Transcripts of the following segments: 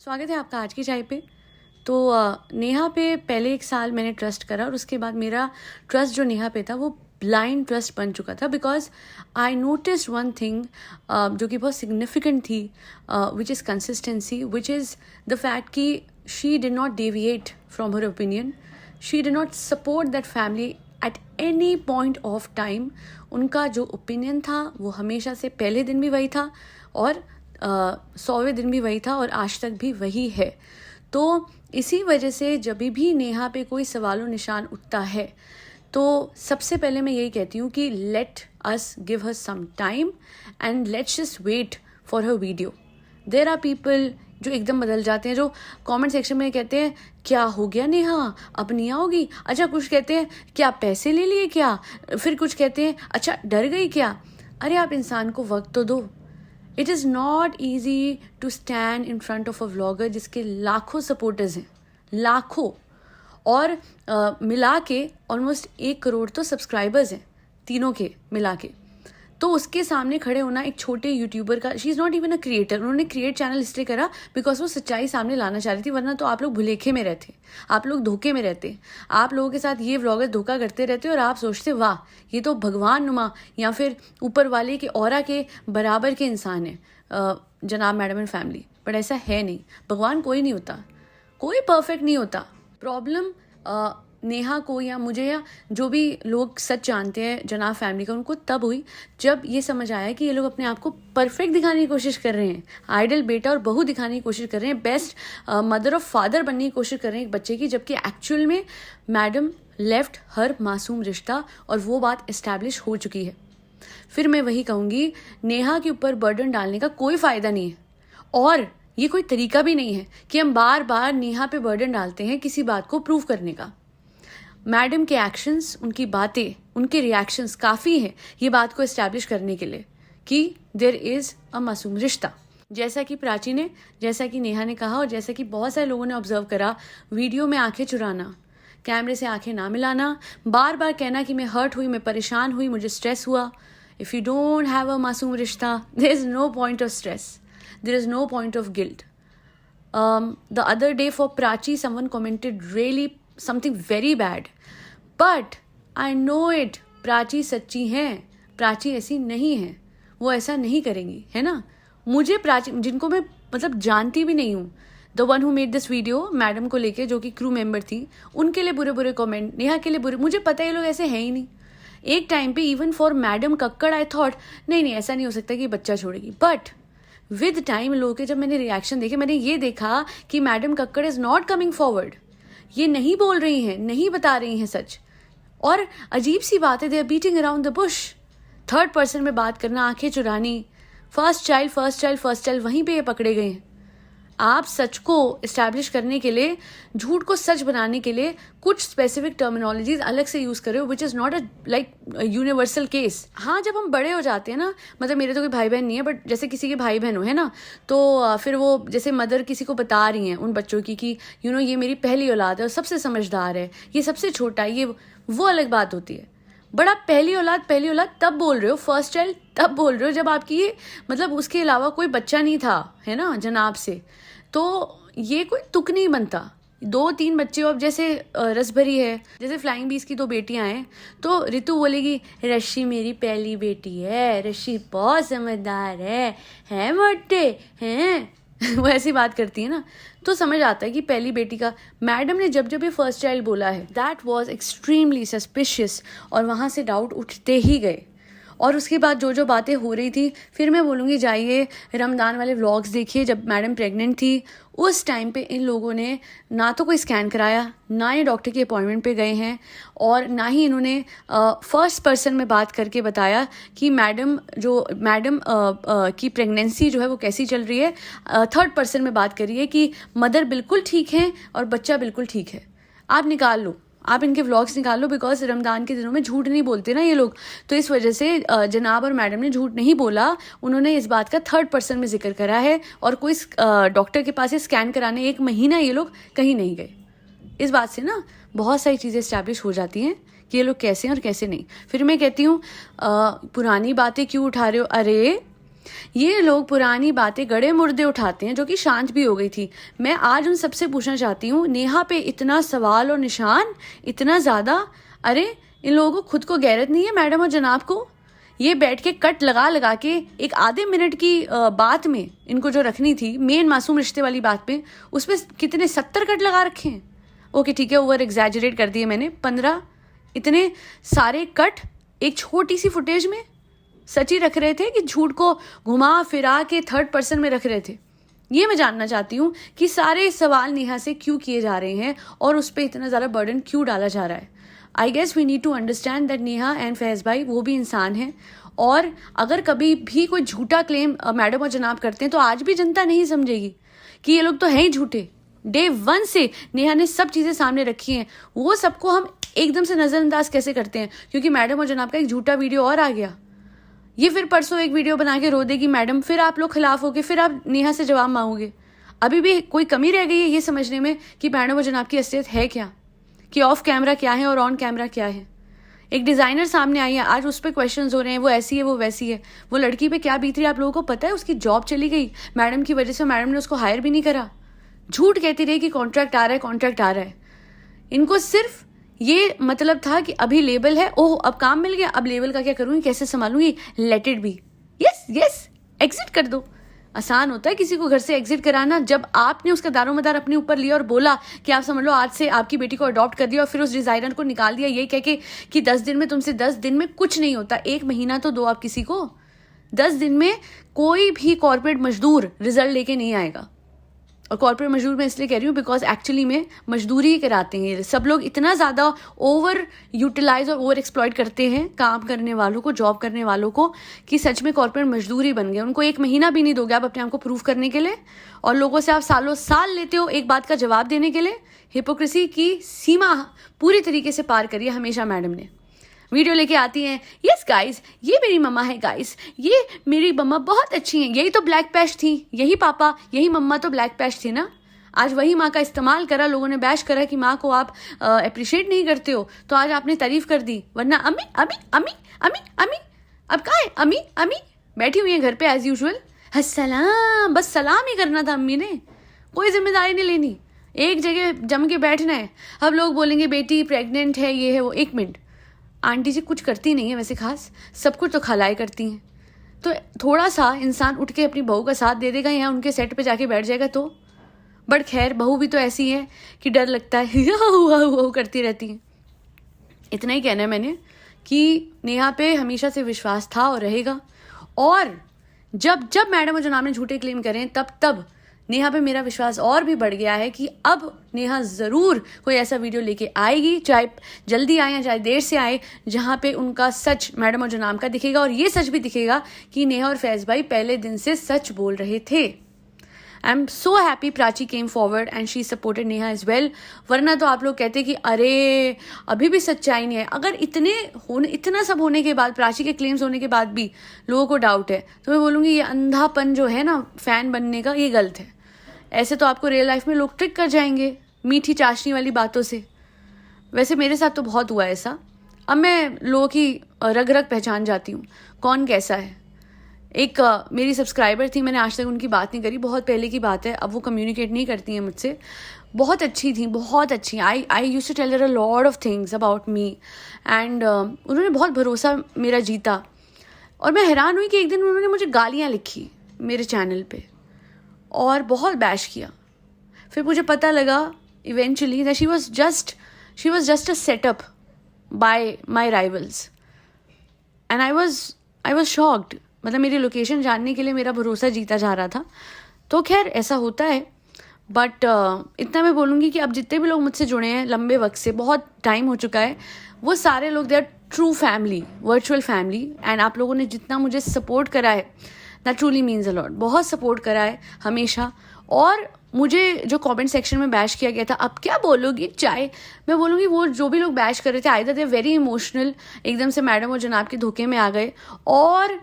स्वागत है आपका आज की चाय पे। तो नेहा पे पहले 1 साल मैंने ट्रस्ट करा और उसके बाद मेरा ट्रस्ट जो नेहा पे था वो ब्लाइंड ट्रस्ट बन चुका था, because I notice one thing जो कि बहुत सिग्निफिकेंट थी, which is consistency, which is the fact कि she did not deviate from her opinion, she did not support that family at any point of time. उनका जो opinion था वो हमेशा से पहले दिन भी वही था और 100वें दिन भी वही था और आज तक भी वही है। तो इसी वजह से जब भी नेहा पे कोई सवालों निशान उठता है तो सबसे पहले मैं यही कहती हूँ कि let us give her some time and let's just wait for her video. There are people जो एकदम बदल जाते हैं, जो कमेंट सेक्शन में कहते हैं क्या हो गया नेहा, अब नहीं आओगी। अच्छा, कुछ कहते हैं क्या पैसे ले लिए क्या, फिर कुछ कहते हैं अच्छा डर गई क्या। अरे आप इंसान को वक्त तो दो। It is not easy to stand in front of a vlogger जिसके लाखों सपोर्टर्स हैं, लाखों, और मिला के ऑलमोस्ट 1 करोड़ तो सब्सक्राइबर्स हैं तीनों के मिला के। तो उसके सामने खड़े होना एक छोटे यूट्यूबर का, she is not even a creator, उन्होंने क्रिएट चैनल इसलिए करा बिकॉज वो सच्चाई सामने लाना चाह रही थी, वरना तो आप लोग भुलेखे में रहते, आप लोग धोखे में रहते, आप लोगों के साथ ये व्लॉगर धोखा करते रहते और आप सोचते वाह ये तो भगवान नुमा या फिर ऊपर वाले के औरा के बराबर के इंसान है जनाब मैडम एंड फैमिली। बट ऐसा है नहीं, भगवान कोई नहीं होता, कोई परफेक्ट नहीं होता। प्रॉब्लम नेहा को या मुझे या जो भी लोग सच जानते हैं जनाब फैमिली का, उनको तब हुई जब ये समझ आया कि ये लोग अपने आप को परफेक्ट दिखाने की कोशिश कर रहे हैं, आइडल बेटा और बहू दिखाने की कोशिश कर रहे हैं, बेस्ट मदर और फादर बनने की कोशिश कर रहे हैं एक बच्चे की, जबकि एक्चुअल में मैडम लेफ्ट हर मासूम रिश्ता और वो बात इस्टेब्लिश हो चुकी है। फिर मैं वही कहूँगी, नेहा के ऊपर बर्डन डालने का कोई फ़ायदा नहीं है और ये कोई तरीका भी नहीं है कि हम बार बार नेहा पे बर्डन डालते हैं किसी बात को प्रूव करने का। मैडम के एक्शंस, उनकी बातें, उनके रिएक्शंस काफ़ी हैं ये बात को इस्टेब्लिश करने के लिए कि देयर इज़ अ मासूम रिश्ता। जैसा कि प्राची ने, जैसा कि नेहा ने कहा और जैसा कि बहुत सारे लोगों ने ऑब्जर्व करा, वीडियो में आंखें चुराना, कैमरे से आंखें ना मिलाना, बार बार कहना कि मैं हर्ट हुई, मैं परेशान हुई, मुझे स्ट्रेस हुआ। If you don't have a मासूम रिश्ता, there is no point of stress, there is no point of guilt. The other day for Prachi, someone commented really something very bad. But I know it. Prachi सच्ची हैं, प्राची ऐसी नहीं है, वो ऐसा नहीं करेंगी, है ना। मुझे प्राची, जिनको मैं मतलब जानती भी नहीं हूँ, the one who made this video madam को लेके, जो कि क्रू मेंबर थी, उनके लिए बुरे बुरे कमेंट, नेहा के लिए बुरे, मुझे पता है ये लोग ऐसे हैं ही नहीं। एक टाइम पे even for madam Kakkar I thought नहीं ऐसा नहीं हो सकता कि बच्चा छोड़ेगी, बट विद टाइम लोगों के जब मैंने रिएक्शन देखे, मैंने ये देखा कि madam Kakkar is not coming forward, ये नहीं बोल रही हैं, नहीं बता रही हैं सच। और अजीब सी बात है, they are beating around the bush, third person में बात करना, आंखें चुरानी, फर्स्ट चाइल्ड वहीं पे ये पकड़े गए हैं। आप सच को इस्टेब्लिश करने के लिए, झूठ को सच बनाने के लिए कुछ स्पेसिफिक टर्मिनोलॉजीज अलग से यूज़ कर रहे हो, which is not a like universal case. हाँ, जब हम बड़े हो जाते हैं ना, मतलब मेरे तो कोई भाई बहन नहीं है, बट जैसे किसी के भाई बहन हो, है ना, तो फिर वो जैसे मदर किसी को बता रही हैं उन बच्चों की कि ये मेरी पहली औलाद है और सबसे समझदार है, ये सबसे छोटा है, ये वो अलग बात होती है। बट आप पहली औलाद तब बोल रहे हो, फर्स्ट चाइल्ड तब बोल रहे हो जब आपकी ये मतलब उसके अलावा कोई बच्चा नहीं था, है ना, जनाब से। तो ये कोई तुक नहीं बनता। 2-3 बच्चे हो, अब जैसे रसभरी है, जैसे फ्लाइंग बीस की 2 बेटियां हैं, तो रितु बोलेगी रशी मेरी पहली बेटी है, रशी बहुत समझदार है मोटे हैं वो ऐसी बात करती है ना, तो समझ आता है कि पहली बेटी का। मैडम ने जब ये फर्स्ट चाइल्ड बोला है, दैट वॉज एक्सट्रीमली सस्पिशियस और वहाँ से डाउट उठते ही गए। और उसके बाद जो बातें हो रही थी, फिर मैं बोलूँगी जाइए रमज़ान वाले व्लॉग्स देखिए, जब मैडम प्रेग्नेंट थी उस टाइम पे इन लोगों ने ना तो कोई स्कैन कराया, ना ये डॉक्टर की अपॉइंटमेंट पे गए हैं, और ना ही इन्होंने फर्स्ट पर्सन में बात करके बताया कि मैडम की प्रेगनेंसी जो है वो कैसी चल रही है। थर्ड पर्सन में बात करी है कि मदर बिल्कुल ठीक है और बच्चा बिल्कुल ठीक है। आप निकाल लो, आप इनके व्लॉग्स निकाल लो, बिकॉज रमज़ान के दिनों में झूठ नहीं बोलते ना ये लोग, तो इस वजह से जनाब और मैडम ने झूठ नहीं बोला, उन्होंने इस बात का थर्ड पर्सन में जिक्र करा है। और कोई डॉक्टर के पास स्कैन कराने 1 महीना ये लोग कहीं नहीं गए। इस बात से ना बहुत सारी चीज़ें इस्टेब्लिश हो जाती हैं कि ये लोग कैसे हैं और कैसे नहीं। फिर मैं कहती हूँ पुरानी बातें क्यों उठा रहे हो। अरे ये लोग पुरानी बातें गड़े मुर्दे उठाते हैं जो कि शांत भी हो गई थी। मैं आज उन सबसे पूछना चाहती हूँ, नेहा पे इतना सवाल और निशान, इतना ज़्यादा। अरे इन लोगों को खुद को गैरत नहीं है मैडम और जनाब को? ये बैठ के कट लगा लगा के एक आधे मिनट की बात में इनको जो रखनी थी मेन मासूम रिश्ते वाली बात पे, उसमें कितने 70 कट लगा रखे हैं। ओके ठीक है, ओवर एग्जैजरेट कर दिए मैंने, 15 इतने सारे कट एक छोटी सी फुटेज में सच ही रख रहे थे कि झूठ को घुमा फिरा के थर्ड पर्सन में रख रहे थे? ये मैं जानना चाहती हूँ कि सारे सवाल नेहा से क्यों किए जा रहे हैं और उस पर इतना ज़्यादा बर्डन क्यों डाला जा रहा है। I guess we need to understand that Neha and Faiz भाई वो भी इंसान हैं, और अगर कभी भी कोई झूठा क्लेम मैडम और जनाब करते हैं तो आज भी जनता नहीं समझेगी कि ये लोग तो हैं ही झूठे। डे 1 से नेहा ने सब चीज़ें सामने रखी हैं, वो सबको हम एकदम से नज़रअंदाज कैसे करते हैं क्योंकि मैडम और जनाब का एक झूठा वीडियो और आ गया। ये फिर परसों एक वीडियो बना के रो देगी मैडम, फिर आप लोग खिलाफ होगे, फिर आप नेहा से जवाब मांगोगे। अभी भी कोई कमी रह गई है ये समझने में कि मैडम और जनाब की असलियत है क्या, कि ऑफ कैमरा क्या है और ऑन कैमरा क्या है। एक डिज़ाइनर सामने आई है, आज उस पर क्वेश्चंस हो रहे हैं, वो ऐसी है वो वैसी है। वो लड़की पे क्या बीत रही है आप लोगों को पता है? उसकी जॉब चली गई मैडम की वजह से, मैडम ने उसको हायर भी नहीं करा। झूठ कहती रही कि कॉन्ट्रैक्ट आ रहा है, कॉन्ट्रैक्ट आ रहा है। इनको सिर्फ ये मतलब था कि अभी लेबल है, ओह अब काम मिल गया, अब लेबल का क्या करूँगी, कैसे संभालूंगी, let it be. Yes yes, exit कर दो। आसान होता है किसी को घर से एग्जिट कराना, जब आपने उसका दारोमदार अपने ऊपर लिया और बोला कि आप समझ लो आज से आपकी बेटी को अडॉप्ट कर दिया, और फिर उस डिज़ाइनर को निकाल दिया ये कह के कि 10 दिन में तुमसे 10 दिन में कुछ नहीं होता, 1 महीना तो दो आप किसी को। 10 दिन में कोई भी कॉर्पोरेट मजदूर रिजल्ट लेके नहीं आएगा। और कॉर्पोरेट मजदूर मैं इसलिए कह रही हूँ बिकॉज एक्चुअली में मजदूरी ही कराते हैं। सब लोग इतना ज़्यादा ओवर यूटिलाइज और ओवर एक्सप्लॉइट करते हैं काम करने वालों को, जॉब करने वालों को, कि सच में कॉर्पोरेट मजदूरी बन गए। उनको 1 महीना भी नहीं दोगे आप अपने आप को प्रूव करने के लिए, और लोगों से आप सालों साल लेते हो एक बात का जवाब देने के लिए। हिपोक्रेसी की सीमा पूरी तरीके से पार करी है हमेशा मैडम ने। वीडियो लेके आती हैं, यस गाइस ये मेरी मम्मा है, गाइस ये मेरी मम्मा बहुत अच्छी हैं, यही तो ब्लैक पैश थी, यही पापा यही मम्मा तो ब्लैक पैश थी ना। आज वही माँ का इस्तेमाल करा, लोगों ने बैश करा कि माँ को आप अप्रिशिएट नहीं करते हो, तो आज आपने तारीफ कर दी। वरना अम्मी अम्मी अम्मी अम्मी अम्मी, अब कहाँ है अम्मी अम्मी? बैठी हुई है घर पे एज यूजुअल, अस्सलाम, बस सलाम ही करना था अम्मी ने, कोई जिम्मेदारी नहीं लेनी, एक जगह जम के बैठना है। अब लोग बोलेंगे बेटी प्रेग्नेंट है, ये है वो। 1 मिनट, आंटी जी कुछ करती नहीं है वैसे खास, सब कुछ तो खालाएं करती हैं, तो थोड़ा सा इंसान उठ के अपनी बहू का साथ दे देगा या उनके सेट पे जाके बैठ जाएगा तो। बट खैर बहू भी तो ऐसी है कि डर लगता है हुआ करती रहती हैं। इतना ही कहना है मैंने कि नेहा पे हमेशा से विश्वास था और रहेगा, और जब जब मैडम और जनाब ने झूठे क्लेम करें तब नेहा पे मेरा विश्वास और भी बढ़ गया है कि अब नेहा ज़रूर कोई ऐसा वीडियो लेके आएगी, चाहे जल्दी आए या चाहे देर से आए, जहाँ पे उनका सच मैडम और जनाब का दिखेगा, और ये सच भी दिखेगा कि नेहा और फैज़ भाई पहले दिन से सच बोल रहे थे। I am so happy Prachi came forward and she supported Neha as well. वरना तो आप लोग कहते कि अरे अभी भी सच्चाई नहीं है। अगर इतना सब होने के बाद, प्राची के क्लेम्स होने के बाद भी लोगों को डाउट है, तो मैं बोलूँगी ये अंधापन जो है ना फ़ैन बनने का, ये गलत है। ऐसे तो आपको रियल लाइफ में लोग ट्रिक कर जाएंगे मीठी चाशनी वाली बातों से। वैसे मेरे साथ तो बहुत हुआ ऐसा। अब मैं लोगों की रग रग पहचान जाती हूँ कौन कैसा है। एक मेरी सब्सक्राइबर थी, मैंने आज तक उनकी बात नहीं करी, बहुत पहले की बात है, अब वो कम्युनिकेट नहीं करती हैं मुझसे। बहुत अच्छी थी, बहुत अच्छी। I used to tell her a lot of things about me, and उन्होंने बहुत भरोसा मेरा जीता। और मैं हैरान हुई कि एक दिन उन्होंने मुझे गालियाँ लिखी मेरे चैनल पे और बहुत बैश किया। फिर मुझे पता लगा eventually that she was just a setup bye my rivals, and I was shocked. मतलब मेरी लोकेशन जानने के लिए मेरा भरोसा जीता जा रहा था। तो खैर ऐसा होता है, बट इतना मैं बोलूँगी कि अब जितने भी लोग मुझसे जुड़े हैं लंबे वक्त से, बहुत टाइम हो चुका है, वो सारे लोग they are true family, virtual family. And आप लोगों ने जितना मुझे सपोर्ट करा है that truly means a lot. बहुत सपोर्ट करा है हमेशा। और मुझे जो कमेंट सेक्शन में बैश किया गया था, अब क्या बोलोगी चाय, मैं बोलूँगी वो जो भी लोग बैश कर रहे थे आइदर दे वेरी इमोशनल, एकदम से मैडम और जनाब के धोखे में आ गए, और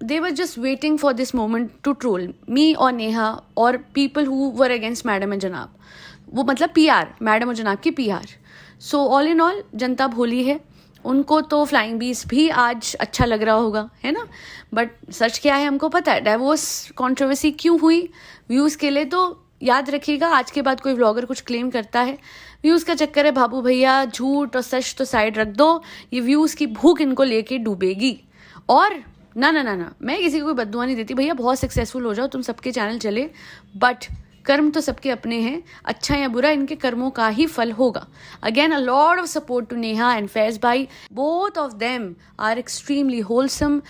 they were just waiting for this moment to troll me और नेहा और people who were against madam and जनाब। वो मतलब PR, मैडम और जनाब की PR। So all in all जनता भोली है, उनको तो फ्लाइंग बीस भी आज अच्छा लग रहा होगा, है ना। बट सच क्या है हमको पता है, डाइवोर्स कंट्रोवर्सी क्यों हुई, व्यूज़ के लिए। तो याद रखिएगा, आज के बाद कोई व्लॉगर कुछ क्लेम करता है, व्यूज़ का चक्कर है बाबू भैया, झूठ और सच तो साइड रख दो, ये व्यूज़ की भूख इनको लेके डूबेगी। और ना ना ना ना, मैं किसी को कोई बद्दुआ नहीं देती भैया, बहुत सक्सेसफुल हो जाओ, तुम सबके चैनल चले, बट कर्म तो सबके अपने हैं, अच्छा या बुरा इनके कर्मों का ही फल होगा। Again a lot of support to Neha and Faiz भाई, both of them are extremely wholesome.